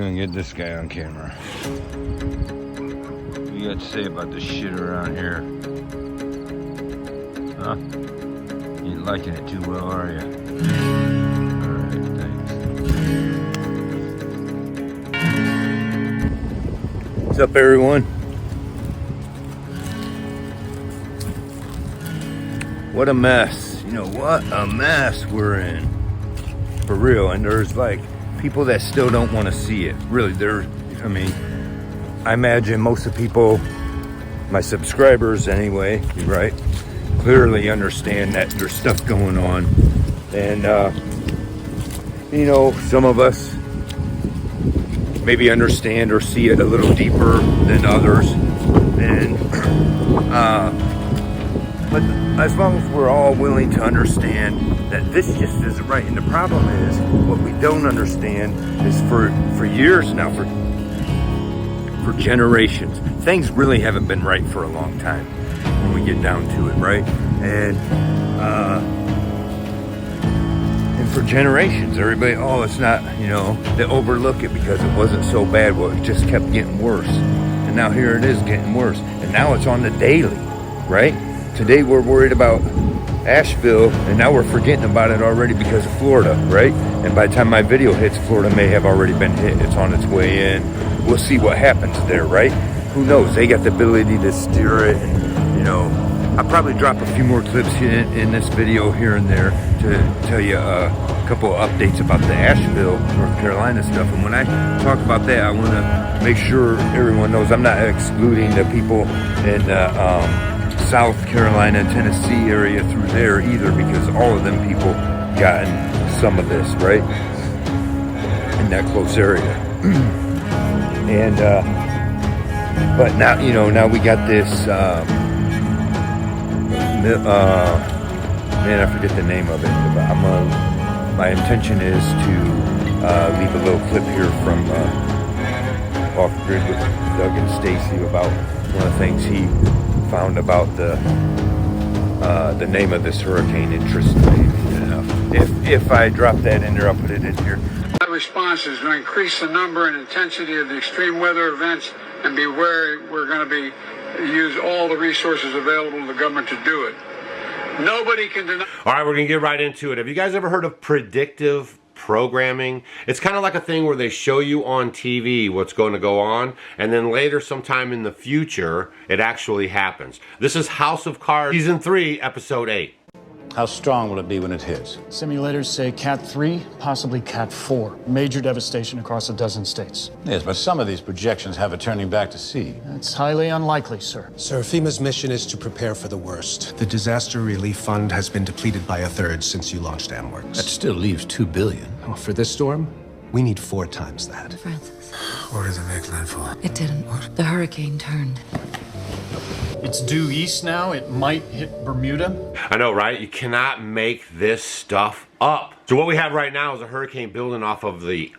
Gonna get this guy on camera. What do you got to say about this shit around here? Huh? You ain't liking it too well, are you? Alright, thanks. What's up, everyone? What a mess. You know, what a mess we're in. For real. And there's like people that still don't want to see it. Really, I mean, I imagine most of the people, my subscribers anyway, right, clearly understand that there's stuff going on. And, you know, some of us maybe understand or see it a little deeper than others. And, but as long as we're all willing to understand that this just isn't right. And the problem is, what we don't understand is for years now, for generations, things really haven't been right for a long time when we get down to it, right? And for generations, everybody, oh, it's not, you know, they overlook it because it wasn't so bad. Well, it just kept getting worse. And now here it is getting worse. And now it's on the daily, right? Today we're worried about Asheville, and now we're forgetting about it already because of Florida, right? And by the time my video hits, Florida may have already been hit. It's on its way in. We'll see what happens there, right? Who knows? They got the ability to steer it, and, you know, I'll probably drop a few more clips in this video here and there to tell you a couple of updates about the Asheville, North Carolina stuff. And when I talk about that, I want to make sure everyone knows I'm not excluding the people in South Carolina and Tennessee area through there either, because all of them people gotten some of this, right, in that close area. And but now, you know, now we got this man, I forget the name of it, but my intention is to leave a little clip here from Off Grid with Doug and Stacy about one of the things he found about the name of this hurricane. Interesting enough. If I drop that in there, I'll put it in here. Our response is to increase the number and intensity of the extreme weather events and be wary. We're going to be use all the resources available to the government to do it. Nobody can deny. All right, we're going to get right into it. Have you guys ever heard of predictive programming? It's kind of like a thing where they show you on TV what's going to go on, and then later sometime in the future it actually happens. This is House of Cards Season 3, Episode 8. How strong will it be when it hits? Simulators say Cat 3, possibly Cat 4. Major devastation across a dozen states. Yes, but some of these projections have it turning back to sea. It's highly unlikely, sir. Sir, FEMA's mission is to prepare for the worst. The disaster relief fund has been depleted by 1/3 since you launched AmWorks. That still leaves $2 billion. Oh, for this storm, we need 4 times that. Francis, Where does it make landfall? it didn't work. The hurricane turned. It's due east now. It might hit Bermuda. I know, right? You cannot make this stuff up. So what we have right now is a hurricane building off of the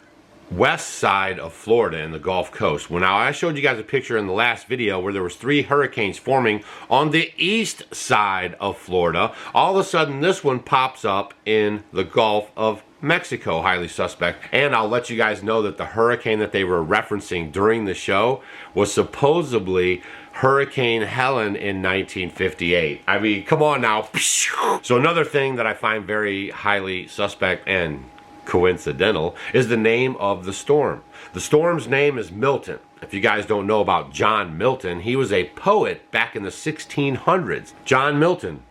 west side of Florida in the Gulf Coast. Well, now I showed you guys a picture in the last video where there was 3 hurricanes forming on the east side of Florida. All of a sudden, this one pops up in the Gulf of Mexico, highly suspect. And I'll let you guys know that the hurricane that they were referencing during the show was supposedly Hurricane Helen in 1958. I mean, come on now. So another thing that I find very highly suspect and coincidental is the name of the storm. The storm's name is Milton. If you guys don't know about John Milton, he was a poet back in the 1600s. John Milton.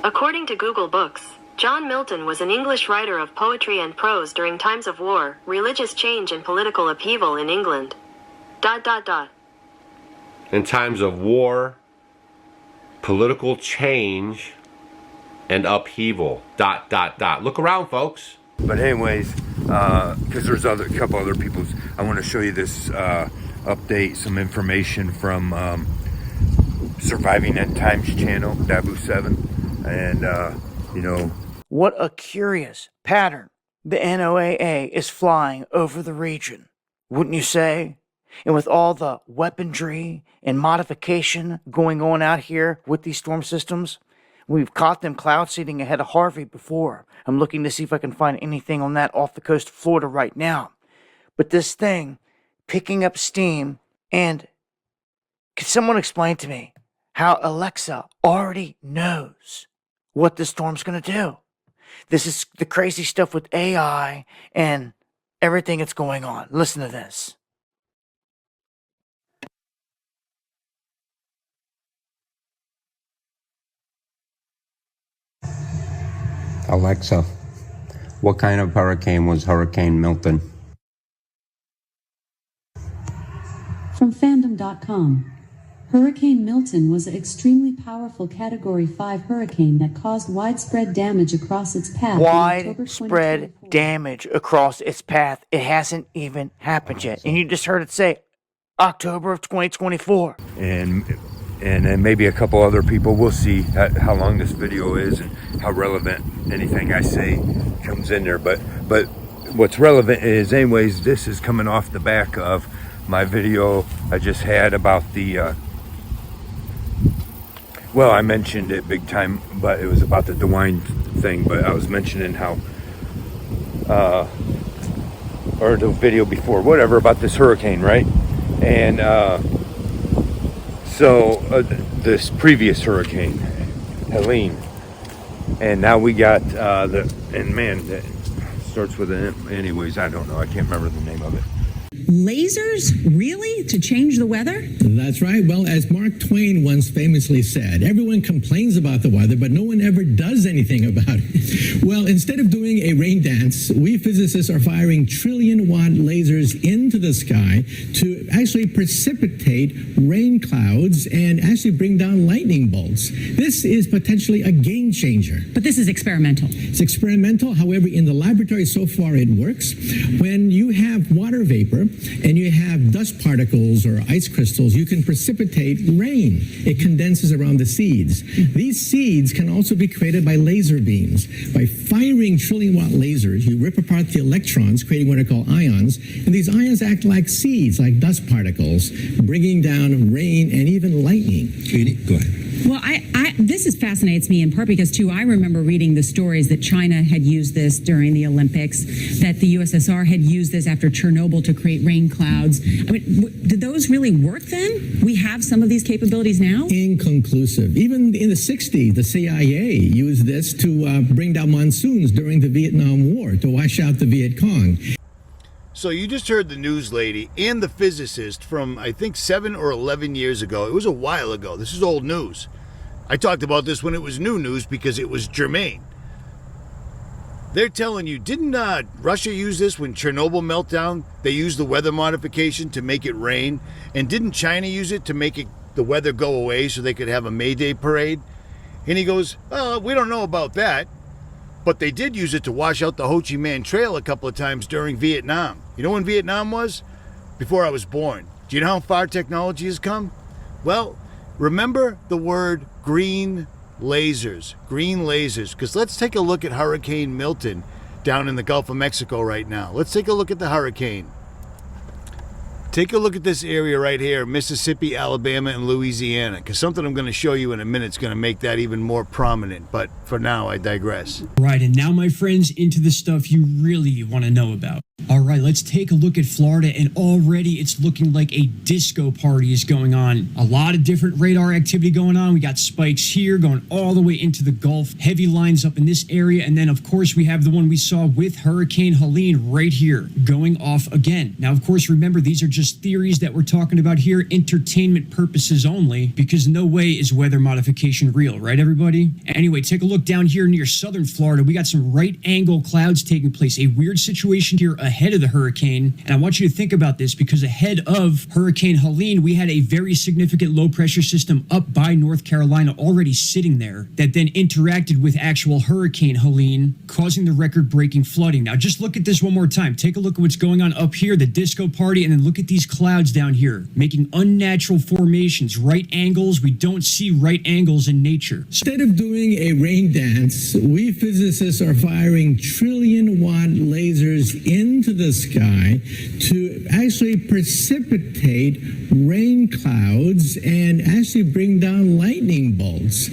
According to Google Books, John Milton was an English writer of poetry and prose during times of war, religious change and political upheaval in England. ... In times of war, political change, and upheaval. ... Look around, folks. But anyways, because there's a couple other people's, I want to show you this update, some information from Surviving End Times channel, Dabu 7, and you know. What a curious pattern the NOAA is flying over the region, wouldn't you say? And with all the weaponry and modification going on out here with these storm systems, We've caught them cloud seeding ahead of Harvey before. I'm looking to see if I can find anything on that off the coast of Florida right now. But this thing, picking up steam, and could someone explain to me how Alexa already knows what this storm's going to do? This is the crazy stuff with AI and everything that's going on. Listen to this. Alexa, what kind of hurricane was Hurricane Milton? From fandom.com. Hurricane Milton was an extremely powerful Category 5 hurricane that caused widespread damage across its path. Widespread damage across its path. It hasn't even happened yet. And you just heard it say October of 2024. And then maybe a couple other people. We'll see how long this video is and how relevant anything I say comes in there. But what's relevant is, anyways, this is coming off the back of my video I just had about the well, I mentioned it big time, but it was about the DeWine thing. But I was mentioning how or the video before, whatever, about this hurricane, right? And this previous hurricane, Helene, and now we got that starts with an M. Anyways, I don't know. I can't remember the name of it. Lasers? Really? To change the weather? That's right. Well, as Mark Twain once famously said, everyone complains about the weather, but no one ever does anything about it. Well, instead of doing a rain dance, we physicists are firing trillion-watt lasers into the sky to actually precipitate rain clouds and actually bring down lightning bolts. This is potentially a game changer. But this is experimental. It's experimental. However, in the laboratory so far it works. When you have water vapor and you have dust particles or ice crystals, you can precipitate rain. It condenses around the seeds. These seeds can also be created by laser beams. By firing trillion-watt lasers, you rip apart the electrons, creating what are called ions, and these ions act like seeds, like dust particles, bringing down rain and even lightning. Go ahead. Well, this fascinates me in part because, too, I remember reading the stories that China had used this during the Olympics, that the USSR had used this after Chernobyl to create rain clouds. I mean, did those really work then? We have some of these capabilities now? Inconclusive. Even in the 60s, the CIA used this to bring down monsoons during the Vietnam War, to wash out the Viet Cong. So you just heard the news lady and the physicist from, I think, 7 or 11 years ago. It was a while ago. This is old news. I talked about this when it was new news because it was germane. They're telling you, didn't Russia use this when Chernobyl meltdown? They used the weather modification to make it rain. And didn't China use it to make the weather go away so they could have a May Day parade? And he goes, oh, we don't know about that. But they did use it to wash out the Ho Chi Minh Trail a couple of times during Vietnam. You know when Vietnam was? Before I was born. Do you know how far technology has come? Well, remember the word green lasers. Green lasers. Because let's take a look at Hurricane Milton down in the Gulf of Mexico right now. Let's take a look at the hurricane. Take a look at this area right here, Mississippi, Alabama, and Louisiana, because something I'm going to show you in a minute is going to make that even more prominent. But for now, I digress. Right, and now, my friends, into the stuff you really want to know about. All right, let's take a look at Florida, and already it's looking like a disco party is going on. A lot of different radar activity going on. We got spikes here going all the way into the Gulf. Heavy lines up in this area, and then, of course, we have the one we saw with Hurricane Helene right here going off again. Now, of course, remember, these are just theories that we're talking about here, entertainment purposes only, because no way is weather modification real, right, everybody? Anyway, take a look down here near southern Florida. We got some right angle clouds taking place, a weird situation here ahead of the hurricane. And I want you to think about this because ahead of Hurricane Helene, we had a very significant low pressure system up by North Carolina already sitting there that then interacted with actual Hurricane Helene, causing the record-breaking flooding. Now, just look at this one more time. Take a look at what's going on up here, the disco party, and then look at these clouds down here, making unnatural formations, right angles. We don't see right angles in nature. Instead of doing a rain dance, we physicists are firing trillion-watt lasers into the sky to actually precipitate rain clouds and actually bring down lightning bolts.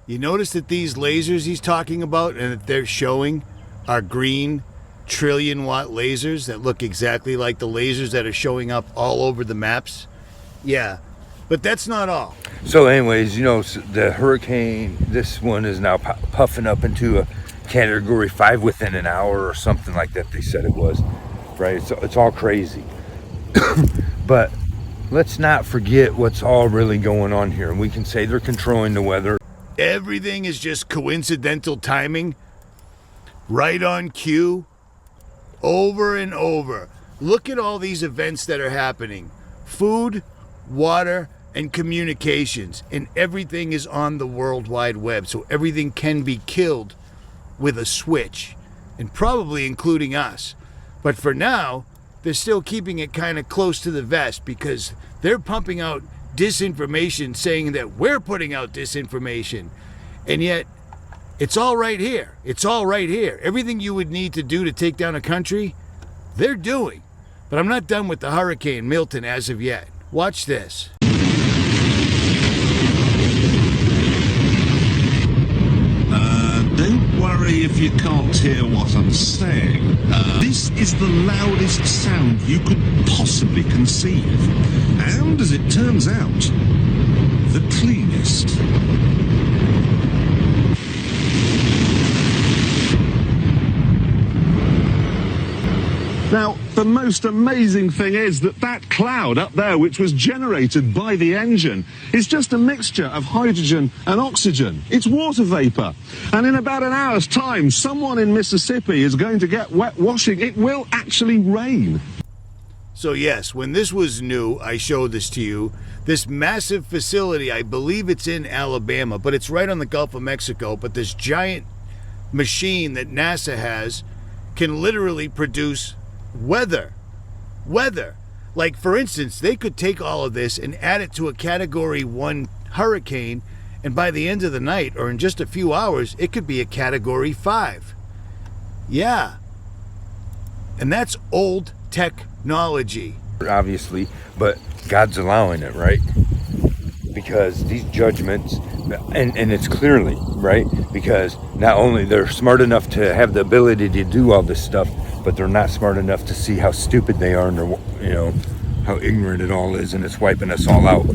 You notice that these lasers he's talking about and that they're showing are green trillion-watt lasers that look exactly like the lasers that are showing up all over the maps? Yeah, but that's not all. So anyways, you know, the hurricane, this one is now puffing up into a Category 5 within an hour or something like that, they said it was, right? It's all crazy. But let's not forget what's all really going on here. And we can say they're controlling the weather. Everything is just coincidental timing, right on cue, over and over. Look at all these events that are happening. Food, water, and communications. And everything is on the World Wide Web. So everything can be killed with a switch, and probably including us. But for now, they're still keeping it kind of close to the vest because they're pumping out disinformation saying that we're putting out disinformation. And yet, it's all right here. It's all right here. Everything you would need to do to take down a country, they're doing. But I'm not done with the Hurricane Milton as of yet. Watch this. Don't worry if you can't hear what I'm saying. This is the loudest sound you could possibly conceive. And, as it turns out, the cleanest. Now, the most amazing thing is that that cloud up there, which was generated by the engine, is just a mixture of hydrogen and oxygen. It's water vapor. And in about an hour's time, someone in Mississippi is going to get wet washing. It will actually rain. So yes, when this was new, I showed this to you. This massive facility, I believe it's in Alabama, but it's right on the Gulf of Mexico. But this giant machine that NASA has can literally produce weather. Like, for instance, they could take all of this and add it to a Category 1 hurricane, and by the end of the night, or in just a few hours, it could be a Category 5. Yeah. And that's old technology. Obviously, but God's allowing it, right? Because these judgments, and it's clearly, right? Because not only they're smart enough to have the ability to do all this stuff, but they're not smart enough to see how stupid they are, and you know, how ignorant it all is, and it's wiping us all out.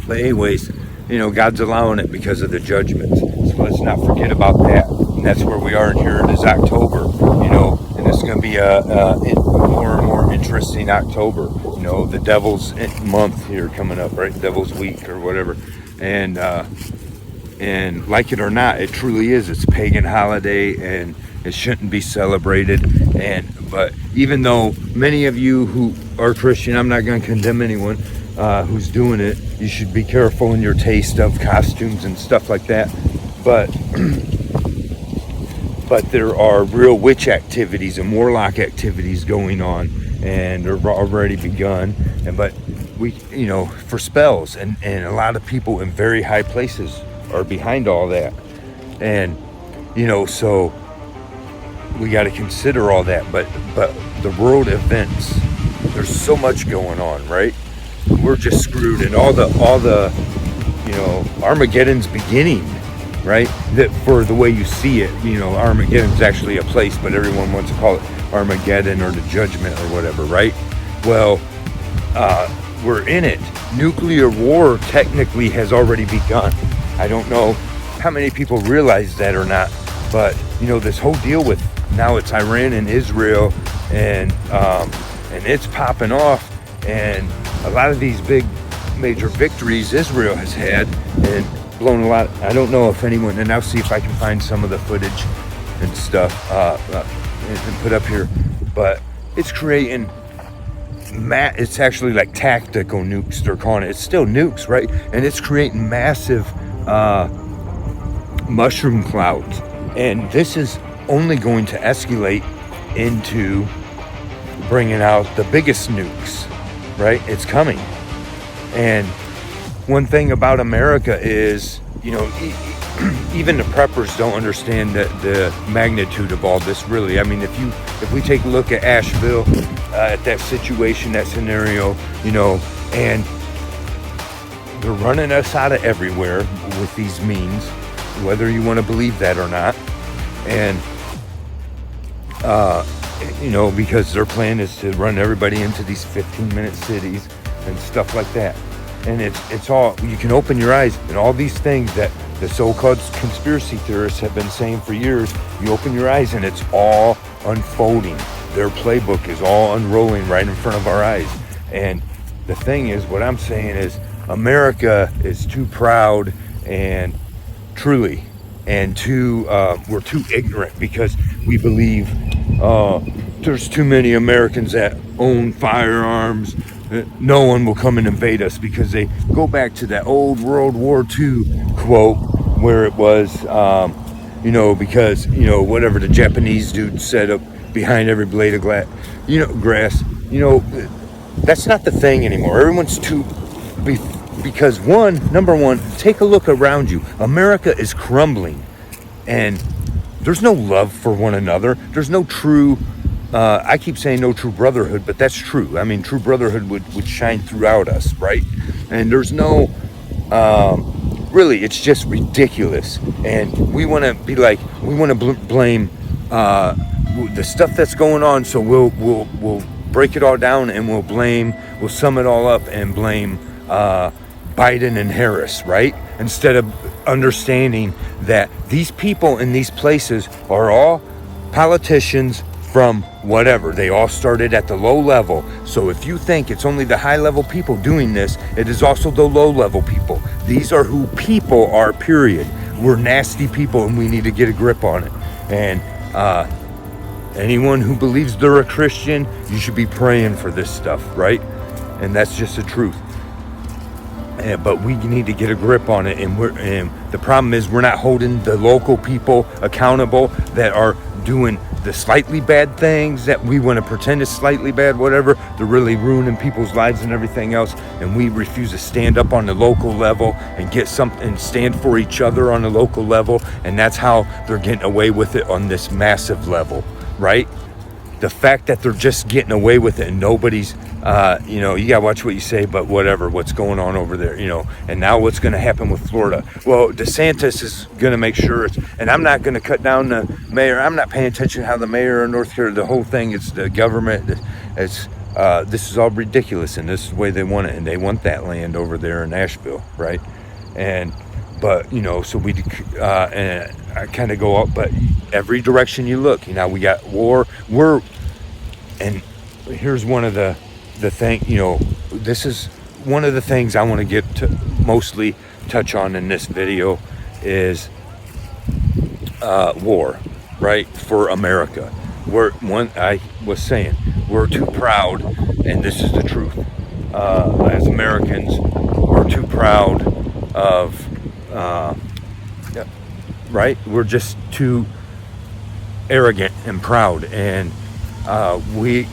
But anyways, you know, God's allowing it because of the judgments. So let's not forget about that. And that's where we are here. It is October, you know, and it's going to be a more and more interesting October. You know, the Devil's month here coming up, right? Devil's week or whatever. And like it or not, it truly is. It's a pagan holiday, and it shouldn't be celebrated. But even though many of you who are Christian, I'm not going to condemn anyone who's doing it. You should be careful in your taste of costumes and stuff like that. But there are real witch activities and warlock activities going on, and they're already begun. But we, you know, for spells, and a lot of people in very high places are behind all that. And you know, so we got to consider all that. But the world events, there's so much going on, right? We're just screwed, and all the you know, Armageddon's beginning, right? That for the way you see it, you know, Armageddon's actually a place, but everyone wants to call it Armageddon or the judgment or whatever, right? Well, we're in it. Nuclear war technically has already begun. I don't know how many people realize that or not, but you know, this whole deal with now it's Iran and Israel, and it's popping off, and a lot of these big major victories Israel has had and blown a lot. I don't know if anyone, and I'll see if I can find some of the footage and stuff and put up here, but it's creating it's actually like tactical nukes, they're calling it. It's still nukes, right? And it's creating massive mushroom clouds, and this is only going to escalate into bringing out the biggest nukes, right? It's coming. And one thing about America is, you know, even the preppers don't understand the magnitude of all this, really. I mean, if we take a look at Asheville, at that situation, that scenario, you know, and they're running us out of everywhere. with these means, whether you want to believe that or not. And, because their plan is to run everybody into these 15-minute cities and stuff like that. And it's all, you can open your eyes, and all these things that the so-called conspiracy theorists have been saying for years, you open your eyes and it's all unfolding. Their playbook is all unrolling right in front of our eyes. And the thing is, what I'm saying is, America is too proud and truly, and we're too ignorant, because we believe there's too many Americans that own firearms. No one will come and invade us, because they go back to that old World War II quote where it was, because, whatever the Japanese dude said up behind every blade of grass, that's not the thing anymore. Everyone's because number one, take a look around you. America is crumbling, and there's no love for one another. There's no true, I keep saying no true brotherhood, but that's true. I mean, true brotherhood would shine throughout us, right? And there's no, really, it's just ridiculous. And we want to be like, we want to blame the stuff that's going on, so we'll break it all down, and we'll sum it all up and blame Biden and Harris, right? Instead of understanding that these people in these places are all politicians from whatever. They all started at the low level. So if you think it's only the high level people doing this, it is also the low level people. These are who people are, period. We're nasty people, and we need to get a grip on it. And anyone who believes they're a Christian, you should be praying for this stuff, right? And that's just the truth. But we need to get a grip on it, and the problem is we're not holding the local people accountable that are doing the slightly bad things that we want to pretend is slightly bad, whatever. They're really ruining people's lives and everything else, and we refuse to stand up on the local level and get something and stand for each other on the local level, and that's how they're getting away with it on this massive level, right? The fact that they're just getting away with it and nobody's, you gotta watch what you say, but whatever, what's going on over there, and now what's going to happen with Florida? Well, DeSantis is going to make sure and I'm not going to cut down the mayor. I'm not paying attention to how the mayor of North Carolina, the whole thing, it's the government. This is all ridiculous, and this is the way they want it, and they want that land over there in Asheville, right? But so and I kind of go up, but every direction you look, we got war. And here's one of the thing, this is one of the things I want to get to mostly touch on in this video is war, right? For America. I was saying, we're too proud, and this is the truth. As Americans, we're too proud of, right? We're just too arrogant and proud, and we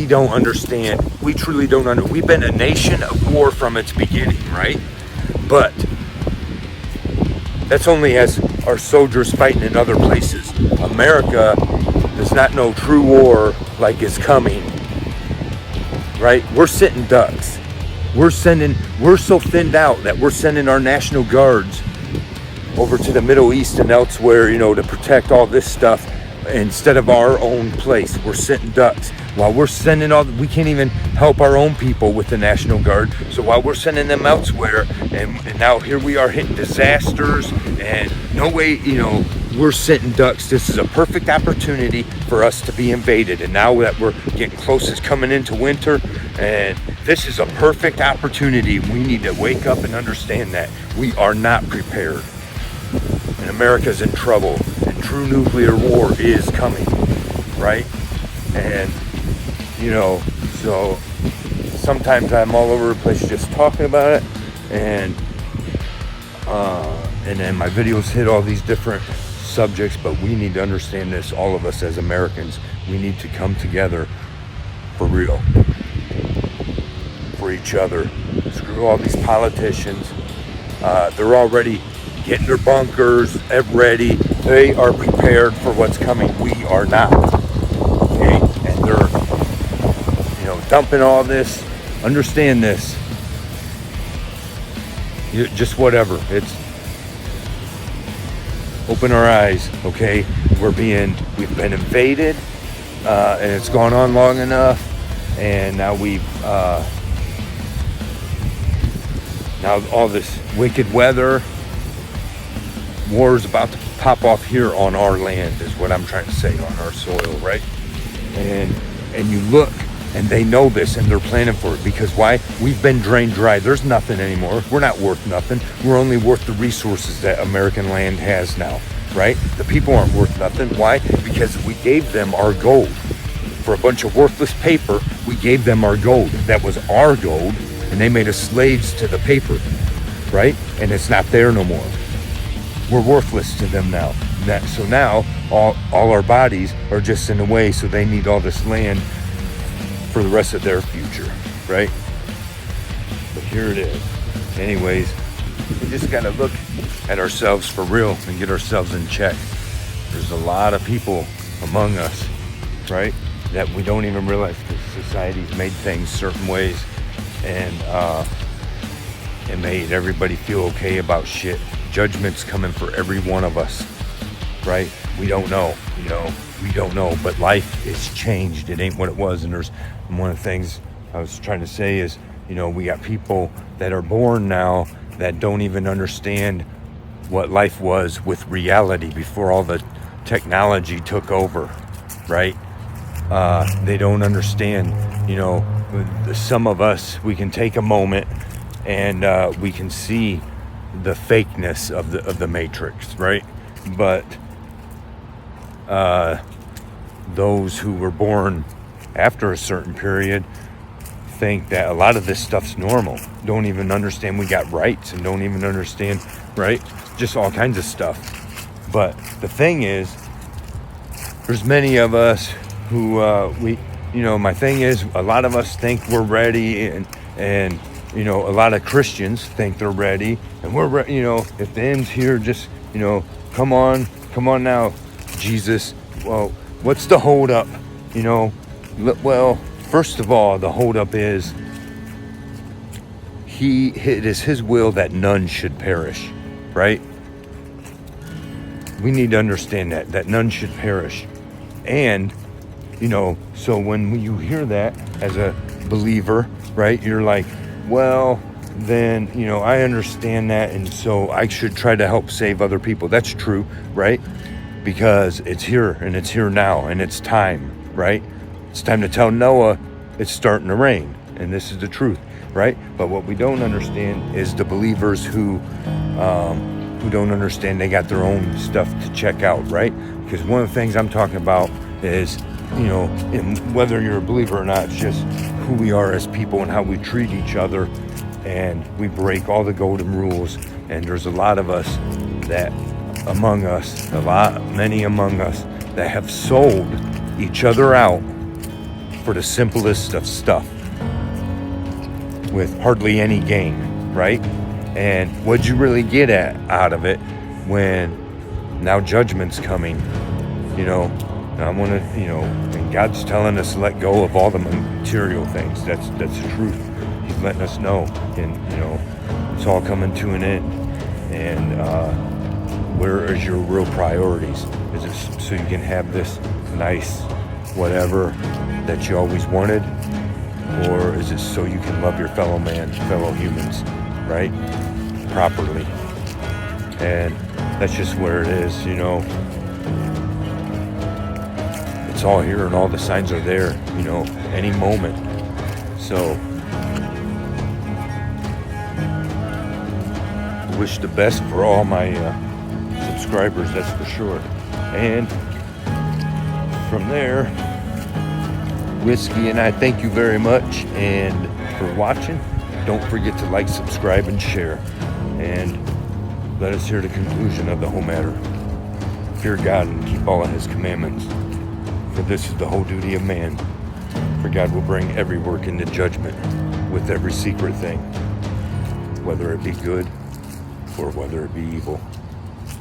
don't understand. We truly don't understand. We've been a nation of war from its beginning, right? But that's only as our soldiers fighting in other places. America does not know true war like it's coming, right? We're sitting ducks. We're so thinned out that we're sending our National Guards over to the Middle East and elsewhere, to protect all this stuff instead of our own place. We're sitting ducks. While we're sending we can't even help our own people with the National Guard. So while we're sending them elsewhere, and now here we are hitting disasters, and no way, we're sitting ducks. This is a perfect opportunity for us to be invaded. And now that we're getting close, it's coming into winter, and this is a perfect opportunity. We need to wake up and understand that we are not prepared. And America's in trouble, and true nuclear war is coming, right? And so sometimes I'm all over the place just talking about it, and then my videos hit all these different subjects, but we need to understand this, all of us as Americans. We need to come together for real, for each other. Screw all these politicians. They're already getting their bunkers ready. They are prepared for what's coming. We are not. Okay? And they're, dumping all this. Understand this. Just whatever. open our eyes, okay? We've been invaded, and it's gone on long enough, and now now all this wicked weather, war is about to pop off here on our land, is what I'm trying to say, on our soil, right? And you look, and they know this, and they're planning for it. Because why? We've been drained dry. There's nothing anymore. We're not worth nothing. We're only worth the resources that American land has now, right? The people aren't worth nothing. Why? Because we gave them our gold. For a bunch of worthless paper, we gave them our gold. That was our gold, and they made us slaves to the paper, right? And it's not there no more. We're worthless to them now. So now all our bodies are just in the way, so they need all this land for the rest of their future, right? But here it is. Anyways, we just gotta look at ourselves for real and get ourselves in check. There's a lot of people among us, right, that we don't even realize because society's made things certain ways, and it made everybody feel okay about shit. Judgment's coming for every one of us, right? We don't know, we don't know, but life is changed. It ain't what it was. And there's one of the things I was trying to say is, we got people that are born now that don't even understand what life was with reality before all the technology took over, right? They don't understand, some of us, we can take a moment and we can see the fakeness of the Matrix, right? But those who were born after a certain period think that a lot of this stuff's normal, don't even understand we got rights, and don't even understand, right? Just all kinds of stuff. But the thing is, there's many of us who my thing is, a lot of us think we're ready, and a lot of Christians think they're ready, and we're if the end's here, just come on now, Jesus. Well, what's the hold up? Well, first of all, the hold up is it is his will that none should perish, right? We need to understand that none should perish. And so when you hear that as a believer, right, you're like, well, then I understand that, and so I should try to help save other people. That's true, right? Because it's here, and it's here now, and it's time, right? It's time to tell Noah it's starting to rain, and this is the truth, right? But what we don't understand is the believers who don't understand they got their own stuff to check out, right? Because one of the things I'm talking about is, and whether you're a believer or not, it's just who we are as people and how we treat each other, and we break all the golden rules. And there's a lot of us that many among us that have sold each other out for the simplest of stuff with hardly any gain, right? And what'd you really get out of it when now judgment's coming? I want to, and God's telling us to let go of all the material things. That's the truth. He's letting us know, and it's all coming to an end. And where is your real priorities? Is it so you can have this nice whatever that you always wanted, or is it so you can love your fellow humans, right, properly? And that's just where it is. It's all here, and all the signs are there, any moment. So I wish the best for all my subscribers, that's for sure. And from there, Whiskey and I thank you very much, and for watching. Don't forget to like, subscribe, and share, and let us hear the conclusion of the whole matter. Fear God and keep all of his commandments, for this is the whole duty of man. For God will bring every work into judgment with every secret thing, whether it be good or whether it be evil.